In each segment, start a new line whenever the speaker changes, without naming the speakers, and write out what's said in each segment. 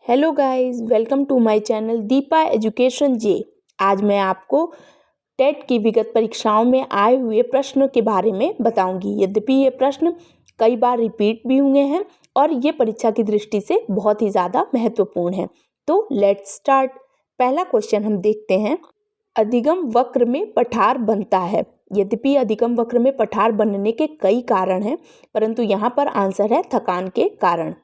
Hello guys, welcome to my channel Deepa education जे। आज मैं आपको टेट की विगत परीक्षाओं में आए हुए प्रश्नों के बारे में बताऊंगी। यद्यपि ये प्रश्न कई बार रिपीट भी हुए हैं और ये परीक्षा की दृष्टि से बहुत ही ज़्यादा महत्वपूर्ण है। तो लेट्स स्टार्ट। पहला क्वेश्चन हम देखते हैं, अधिगम वक्र में पठार बनता है। यद्यपि अधिगम वक्र में पठार बनने के कई कारण हैं, परंतु यहाँ पर आंसर है थकान के कारण।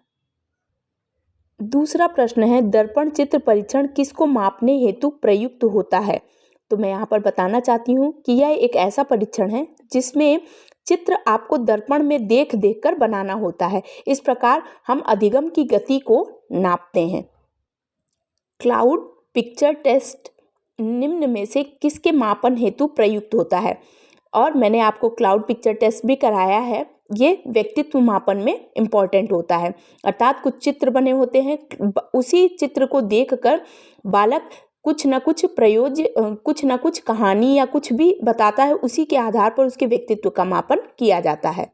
दूसरा प्रश्न है, दर्पण चित्र परीक्षण किसको मापने हेतु प्रयुक्त होता है। तो मैं यहाँ पर बताना चाहती हूँ कि यह एक ऐसा परीक्षण है जिसमें चित्र आपको दर्पण में देख देख कर बनाना होता है। इस प्रकार हम अधिगम की गति को नापते हैं। क्लाउड पिक्चर टेस्ट निम्न में से किसके मापन हेतु प्रयुक्त होता है। और मैंने आपको क्लाउड पिक्चर टेस्ट भी कराया है। ये व्यक्तित्व मापन में इम्पॉर्टेंट होता है, अर्थात कुछ चित्र बने होते हैं, उसी चित्र को देखकर बालक कुछ न कुछ कहानी या कुछ भी बताता है, उसी के आधार पर उसके व्यक्तित्व का मापन किया जाता है।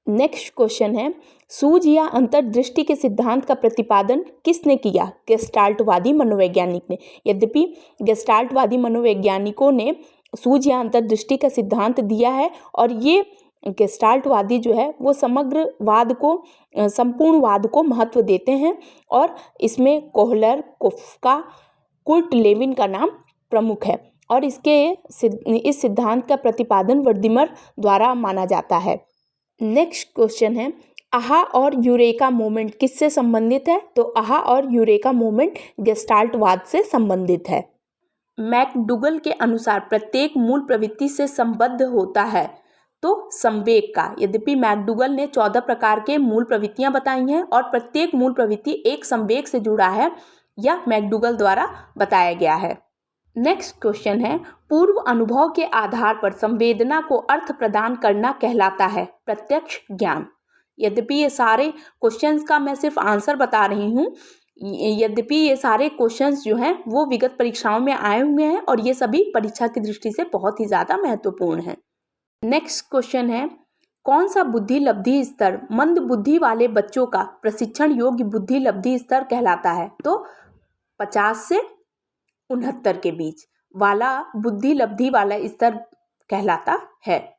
नेक्स्ट क्वेश्चन है, सूझ या अंतर्दृष्टि के सिद्धांत का प्रतिपादन किसने किया। गेस्टाल्टवादी मनोवैज्ञानिक ने। यद्यपि गेस्टाल्टवादी मनोवैज्ञानिकों ने सूझ या अंतर्दृष्टि का सिद्धांत दिया है और ये गेस्टाल्टवादी जो है वो संपूर्णवाद को महत्व देते हैं और इसमें कोहलर, कोफ्का, कुर्ट लेविन का नाम प्रमुख है और इस सिद्धांत का प्रतिपादन वर्दिमर द्वारा माना जाता है। नेक्स्ट क्वेश्चन है, आहा और यूरेका मोमेंट किससे संबंधित है। तो आहा और यूरेका मोमेंट गेस्टाल्टवाद से संबंधित है। मैकडूगल के अनुसार प्रत्येक मूल प्रवृत्ति से संबद्ध होता है तो संवेग का। यद्यपि मैकडूगल ने 14 प्रकार के मूल प्रवृत्तियां बताई हैं और प्रत्येक मूल प्रवृत्ति एक संवेग से जुड़ा है, यह मैकडूगल द्वारा बताया गया है। नेक्स्ट क्वेश्चन है, पूर्व अनुभव के आधार पर संवेदना को अर्थ प्रदान करना कहलाता है प्रत्यक्ष ज्ञान। यद्यपि ये सारे क्वेश्चंस का मैं सिर्फ आंसर बता रही हूँ, यद्यपि ये सारे क्वेश्चंस जो हैं वो विगत परीक्षाओं में आए हुए हैं और ये सभी परीक्षा की दृष्टि से बहुत ही ज़्यादा महत्वपूर्ण हैं। नेक्स्ट क्वेश्चन है, कौन सा बुद्धि लब्धि स्तर मंद बुद्धि वाले बच्चों का प्रशिक्षण योग्य बुद्धि लब्धि स्तर कहलाता है। तो 50 से 69 के बीच वाला बुद्धि लब्धि वाला स्तर कहलाता है।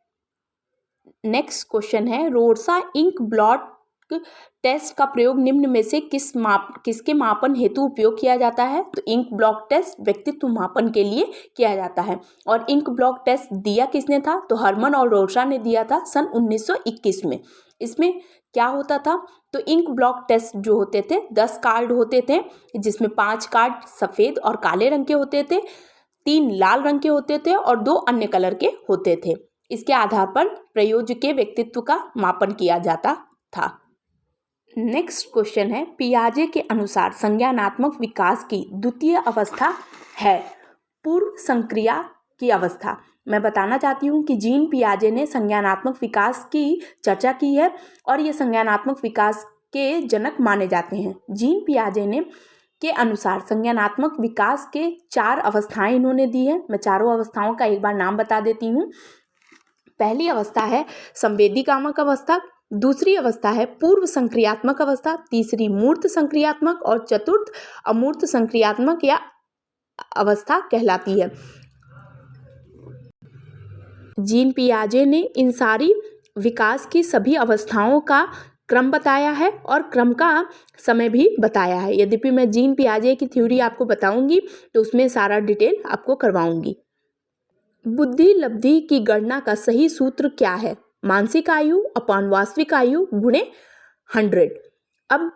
नेक्स्ट क्वेश्चन है, रोर्सा इंक ब्लॉट टेस्ट का प्रयोग निम्न में से किसके मापन हेतु उपयोग किया जाता है। तो इंक ब्लॉक टेस्ट व्यक्तित्व मापन के लिए किया जाता है और इंक ब्लॉक टेस्ट दिया किसने था। तो हरमन और रोर्सा ने दिया था सन 1921 में। इसमें क्या होता था, तो इंक ब्लॉक टेस्ट जो होते थे 10 कार्ड होते थे, जिसमें 5 कार्ड सफ़ेद और काले रंग के होते थे, 3 लाल रंग के होते थे और 2 अन्य कलर के होते थे। इसके आधार पर प्रयोज्य के व्यक्तित्व का मापन किया जाता था। नेक्स्ट क्वेश्चन है, पियाजे के अनुसार संज्ञानात्मक विकास की द्वितीय अवस्था है पूर्व संक्रिया की अवस्था। मैं बताना चाहती हूँ कि जीन पियाजे ने संज्ञानात्मक विकास की चर्चा की है और ये संज्ञानात्मक विकास के जनक माने जाते हैं। जीन पियाजे ने के अनुसार संज्ञानात्मक विकास के 4 अवस्थाएं इन्होंने दी है। मैं चारों अवस्थाओं का एक बार नाम बता देती हूँ। पहली अवस्था है संवेदीकामक अवस्था, दूसरी अवस्था है पूर्व संक्रियात्मक अवस्था, तीसरी मूर्त संक्रियात्मक और चतुर्थ अमूर्त संक्रियात्मक या अवस्था कहलाती है। जीन पियाजे ने इन सारी विकास की सभी अवस्थाओं का क्रम बताया है और क्रम का समय भी बताया है। यद्यपि मैं जीन पियाजे की थ्योरी आपको बताऊंगी तो उसमें सारा डिटेल आपको करवाऊंगी। बुद्धि लब्धि की गणना का सही सूत्र क्या है। मानसिक आयु अपॉन वास्तविक आयु गुणे 100। अब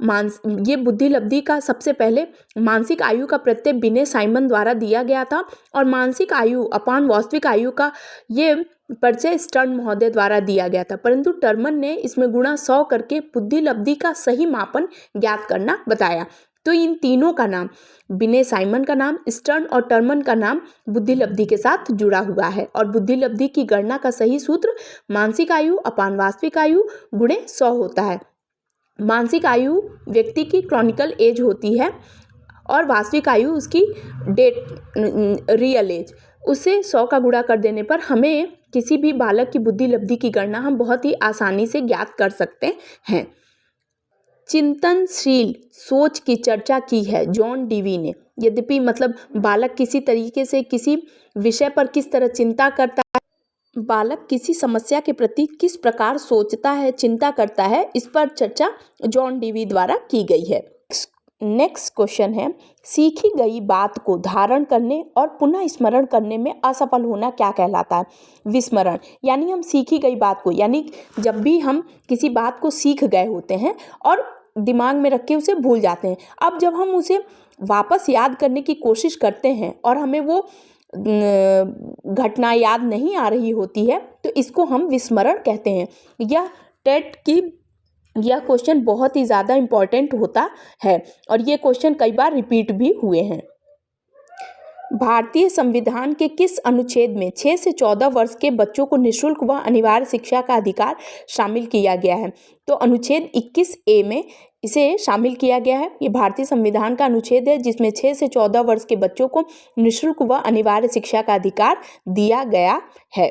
ये बुद्धि लब्धि का सबसे पहले मानसिक आयु का प्रत्यय बिने साइमन द्वारा दिया गया था और मानसिक आयु अपॉन वास्तविक आयु का ये परिचय स्टर्न महोदय द्वारा दिया गया था, परंतु टर्मन ने इसमें गुणा 100 करके बुद्धि लब्धि का सही मापन ज्ञात करना बताया। तो इन तीनों का नाम, बिने साइमन का नाम, स्टर्न और टर्मन का नाम बुद्धि लब्धि के साथ जुड़ा हुआ है और बुद्धि लब्धि की गणना का सही सूत्र मानसिक आयु अपॉन वास्तविक आयु गुणे 100 होता है। मानसिक आयु व्यक्ति की क्रॉनिकल एज होती है और वास्तविक आयु उसकी रियल एज, उससे 100 का गुणा कर देने पर हमें किसी भी बालक की बुद्धि लब्धि की गणना हम बहुत ही आसानी से ज्ञात कर सकते हैं। चिंतनशील सोच की चर्चा की है जॉन डीवी ने। यद्यपि मतलब बालक किसी तरीके से किसी विषय पर किस तरह चिंता करता है, बालक किसी समस्या के प्रति किस प्रकार सोचता है, चिंता करता है, इस पर चर्चा जॉन डीवी द्वारा की गई है। नेक्स्ट क्वेश्चन है, सीखी गई बात को धारण करने और पुनः स्मरण करने में असफल होना क्या कहलाता है? विस्मरण। यानी हम सीखी गई बात को, यानी जब भी हम किसी बात को सीख गए होते हैं और दिमाग में रख के उसे भूल जाते हैं, अब जब हम उसे वापस याद करने की कोशिश करते हैं और हमें वो घटना याद नहीं आ रही होती है, तो इसको हम विस्मरण कहते हैं। यह क्वेश्चन बहुत ही ज़्यादा इम्पॉर्टेंट होता है और ये क्वेश्चन कई बार रिपीट भी हुए हैं। भारतीय संविधान के किस अनुच्छेद में 6 से 14 वर्ष के बच्चों को निःशुल्क व अनिवार्य शिक्षा का अधिकार शामिल किया गया है? तो अनुच्छेद 21A में इसे शामिल किया गया है। ये भारतीय संविधान का अनुच्छेद है जिसमें 6 से 14 वर्ष के बच्चों को निःशुल्क व अनिवार्य शिक्षा का अधिकार दिया गया है।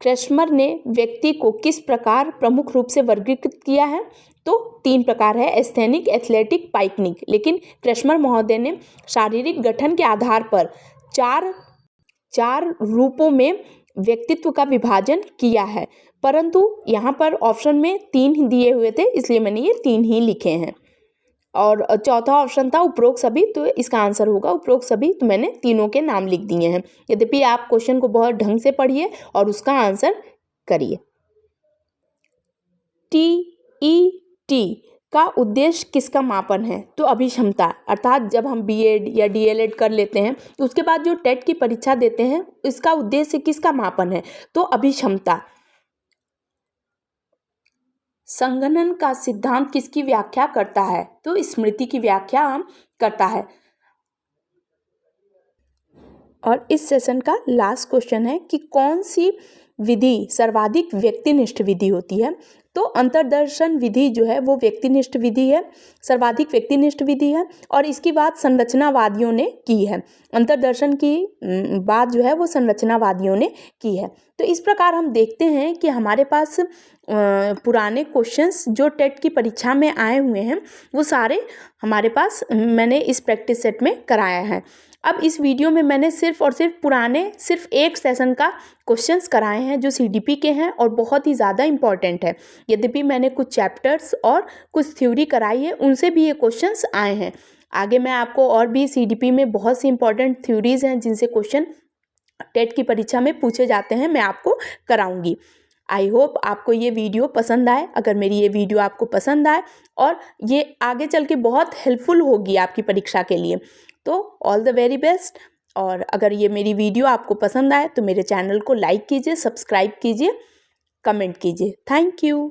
क्रेस्मर ने व्यक्ति को किस प्रकार प्रमुख रूप से वर्गीकृत किया है? तो 3 प्रकार है, एस्थेनिक, एथलेटिक, पाइकनिक। लेकिन क्रेस्मर महोदय ने शारीरिक गठन के आधार पर चार रूपों में व्यक्तित्व का विभाजन किया है, परंतु यहाँ पर ऑप्शन में 3 ही दिए हुए थे, इसलिए मैंने ये 3 ही लिखे हैं। और चौथा ऑप्शन था उपरोक्त सभी, तो इसका आंसर होगा उपरोक्त सभी, तो मैंने तीनों के नाम लिख दिए हैं। यद्यपि आप क्वेश्चन को बहुत ढंग से पढ़िए और उसका आंसर करिए। TET का उद्देश्य किसका मापन है? तो अभिक्षमता, अर्थात जब हम BEd या DLEd कर लेते हैं तो उसके बाद जो टेट की परीक्षा देते हैं, इसका उद्देश्य किसका मापन है? तो अभिक्षमता। संघनन का सिद्धांत किसकी व्याख्या करता है? तो स्मृति की व्याख्या करता है। और इस सेशन का लास्ट क्वेश्चन है कि कौन सी विधि सर्वाधिक व्यक्तिनिष्ठ विधि होती है? तो अंतर्दर्शन विधि जो है वो व्यक्तिनिष्ठ विधि है, सर्वाधिक व्यक्तिनिष्ठ विधि है, और इसकी बात संरचनावादियों ने की है। अंतर्दर्शन की बात जो है वो संरचनावादियों ने की है। तो इस प्रकार हम देखते हैं कि हमारे पास पुराने क्वेश्चंस जो टेट की परीक्षा में आए हुए हैं वो सारे हमारे पास मैंने इस प्रैक्टिस सेट में कराया है। अब इस वीडियो में मैंने सिर्फ एक सेशन का क्वेश्चंस कराए हैं जो CDP के हैं और बहुत ही ज़्यादा इम्पॉर्टेंट है। यद्यपि मैंने कुछ चैप्टर्स और कुछ थ्योरी कराई है, उनसे भी ये क्वेश्चंस आए हैं। आगे मैं आपको और भी CDP में बहुत सी इंपॉर्टेंट थ्योरीज हैं जिनसे क्वेश्चन टेट की परीक्षा में पूछे जाते हैं, मैं आपको कराऊंगी। आई होप आपको ये वीडियो पसंद आए। अगर मेरी ये वीडियो आपको पसंद आए और ये आगे चल के बहुत हेल्पफुल होगी आपकी परीक्षा के लिए, तो ऑल द वेरी बेस्ट। और अगर ये मेरी वीडियो आपको पसंद आए तो मेरे चैनल को लाइक कीजिए, सब्सक्राइब कीजिए, कमेंट कीजिए। Thank you.